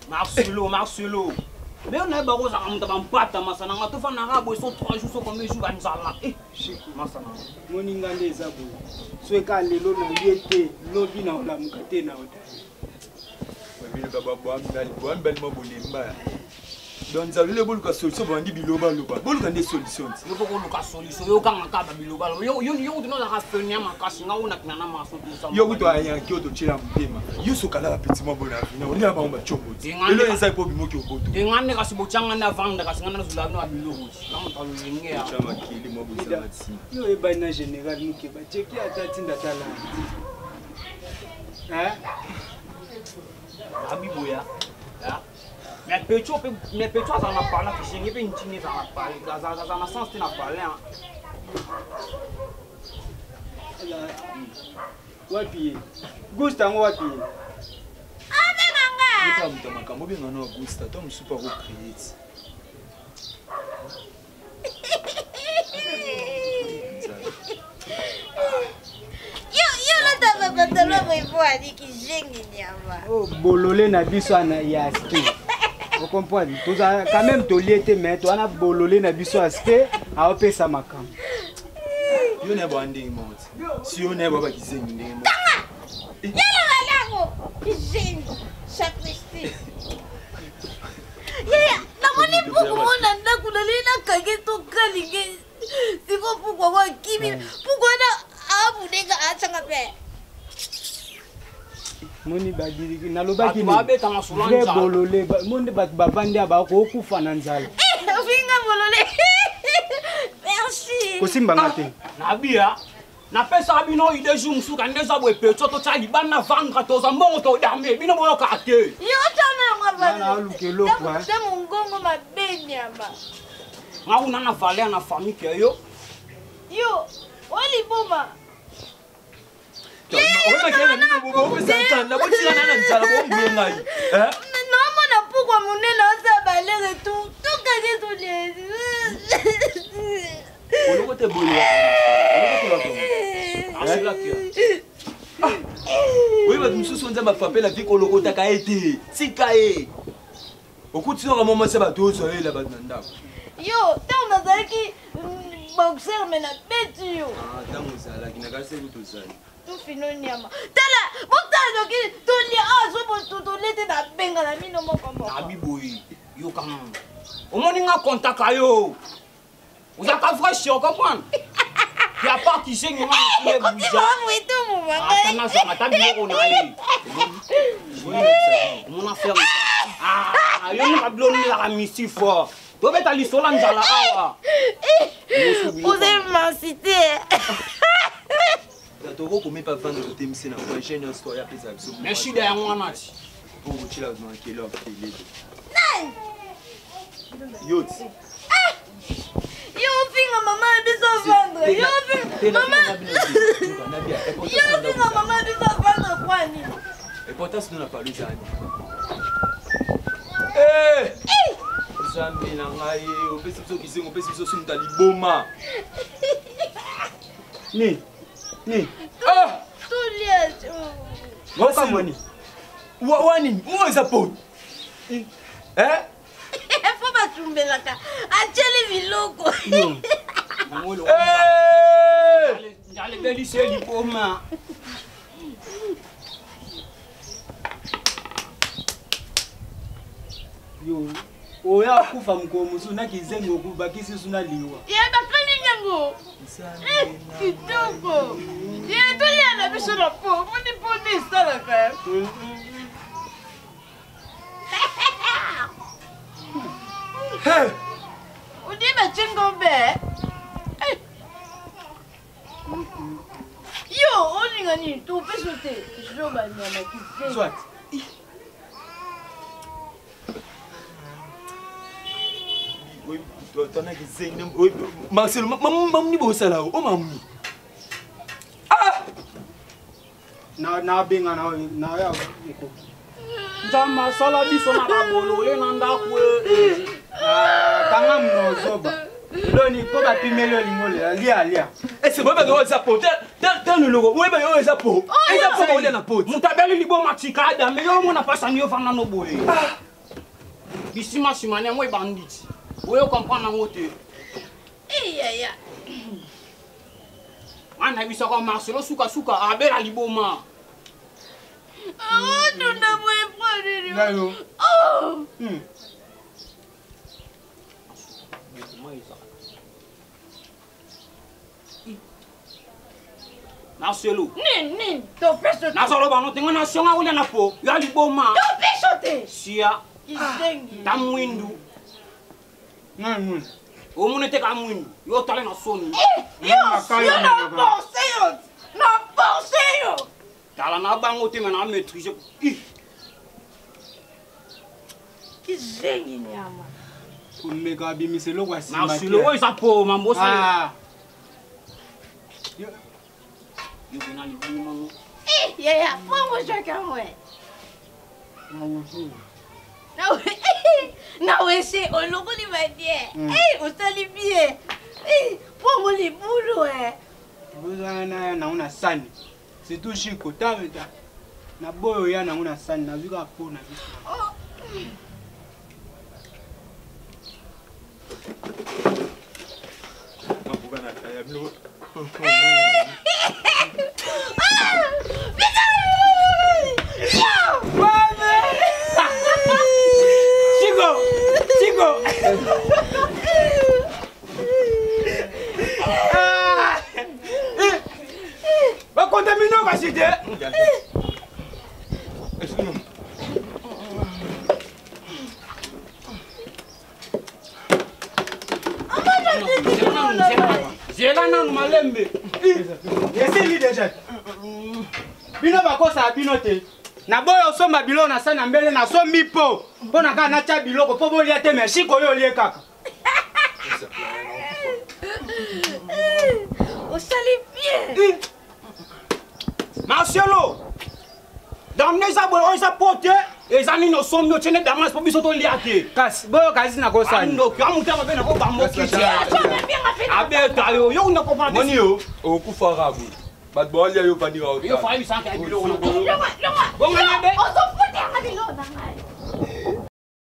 Marcelo. Mais on a barreau ça on t'a pas ta masana on te fait un arabe ils sont 3 jours comme les jours à nous là. Masana. Moninga ndeza bo. Sweka lelo na yete lobi na la mukate na ota. Bile baba boam bel mo bolimba. Donc ça le bol ka solution bandi biloba loba. Bol ka des solutions. Il faut qu'on ka solution yo ka ngaka biloba. Yo to na ka fenya makasi nga una kana na maso tout ça. Yo kuto aya ki oto chila mpema. Yo sokala ba petit mo bona fina. Oni aba omba chombo. Elo eza ipo bimo ki oboto. Ngane ka sibochanga na vanda ka singana zula no abilogo. Kama talo ngea. Chama kili mo buza matsi. Yo e bana general muke ba cheki atati ndatala. Abiboya. Mais Petro ça n'a pas là qui j'ai pas une tine ça n'a pas ça n'a sens n'a pas là. Wapi? Gusta wapi? Pas muta makambo bien na Augusta tom super ko create. Yo la tava batalo mo ani ki jengi nyama. Oh bololé na biso na yaski. Vous comprenez? Tout ça quand même to lié mais to ana bololé na biso aske a opesa makam. Yo ne bo ande imot. Si yo ne bo ba kizengi ndemo. Yala walango ki jengi. Sapristi. Yeah, na moni buku mona ndaku na lena kage to kalinge. Siko pourquoi wa kimi pourquoi na abu nega achanga pe. Moni badiri na lobaki ni babeta masulanja bololé monde bat bavandi aba ko kufa na nzala. Vinga bololé. Merci. Kosimba ngate. Na bia na pesa bino ide jumsu kan ndeza bo Petro to tsali bana vanga to za mbongo to dame bino boyo ka te. Yo tana ngaba. Na aluke lokwa. Demo ngongo mabenya ba. Nga una na valer na famille ke yo. Yo, oli boma. Ona kena ni bo bo santa na bo tsana na nzala bo mbuye ngai. Non mona pourquoi monena oza balere tout kaje to les. Oloko te bolo. Oloko te la. Asila kia. Oui ba msusu nza mafape la vie koloko ta ka ete. Sikae. Okuti no mama se ba tozo ela ba ndako. Yo, tanga zaki boxer mena beti yo. Tango sala kinaka se kutozali. Tu fino nyama. Tala, botano ki to li azo to lete na benga na mino moko moko. Abiboyi, yo kana. Omoni nga contact ayo. Vous avez pas fraîche, on comprend. Il y a pas qui sait nous les bouja. Attends, ça m'a tabi on a mon affaire. Ah, yo n'a blonné la misi fort. Tu vas aller sur l'anjala awa. Vous avez m'incité. Toko comme pas vendre de TMC na prochaine histoire après ça. Merci derrière moi Nati. Pour vous chiller dans quelle heure il est. Yo. Yo finga mama biso vendre. Yo finga mama. Yo finga mama biso vendre kwani. Et pourtant nous n'a pas lu ça. Eh! Jamais na ngai, o pesi biso kisengo, o pesi biso sunu taliboma. Ni. Ah! Tulia. What's money? Wani, what is a pot? Eh? Faut pas tomber là ka. Acheli viloko. Eh! J'allais délicer du poma. Yo. Oya kufa mkomusu na kizengo kubakisi suna liwa. Ya bakani nyango. Kitoko. Ya tulia na biso na po. Moni poni sala ka. Hey! Udiba chingo be. Yo, oninga ni tu peso te. Joba nyama kizengo. Soit. Oui, tu as qui Marcel, maman ni bossa là, oh maman. Ah! Na benga na ya iko. Jama sala biso na kabolo le na ndako Kanga mnozoba. Loni po ba pimelo lingole lia. Est-ce c'est bon, mais ça pour. T'as le logo. Oui, mais ça pour. Et ça pour aller na pote. Mutabeli libo matika ada mais yo mona pasa ni yo fana no boye. Bisima simane moi bandit. Vous comprendre en côté. Iya. Ana bisa ko Marcelo suka abela liboma. Oh, tu n'as pas prendre. Là-haut. Oh. Marcelo. Nin, tu fais sauter. Nasolo bano tengo na sionga ule na po. Ya liboma. Tu fais sauter. Sia. Izengi. Tamwindu. Non. Omune te ka mwindu. Yo tale na soni. Yo na forcé yo. Tala na bango te na maîtriser. Izengi nyama. Kumeka bimiselo kwa sima. Marcelo o isa po mambosa. Ah. Yo bena liboma. Yeah, prends-moi chacun, ouais. Non, ouais, c'est au logo du matière. On s'allie bien. Prends-moi les boules, ouais. Vous avez una sani. C'est tout chico, t'as vu ça? Na boyo ya na una sani, na vika po na vika. Chico! Va contaminer ma cité. Zela na malembe. Yeseli déjà. Bino bakosa bino te. Na boyo somba bilo na sana mbele na so mipo. Pona ka na cha biloko po bolia te mais chiko yo lie kaka. On s'allie bien. Marcelo. Damne za boyo za pote. Ezani no sombo tene damas po biso to liate. Kasi boyo kazi na kosa. Ando kwa mutama bena ko bambo kiti. Abe tayo yo na ko fa. Moni yo, o ku farabu. Bad boy yo vanira. Yo fa 800 kilo. Longa. On s'en fout, on a dit l'eau.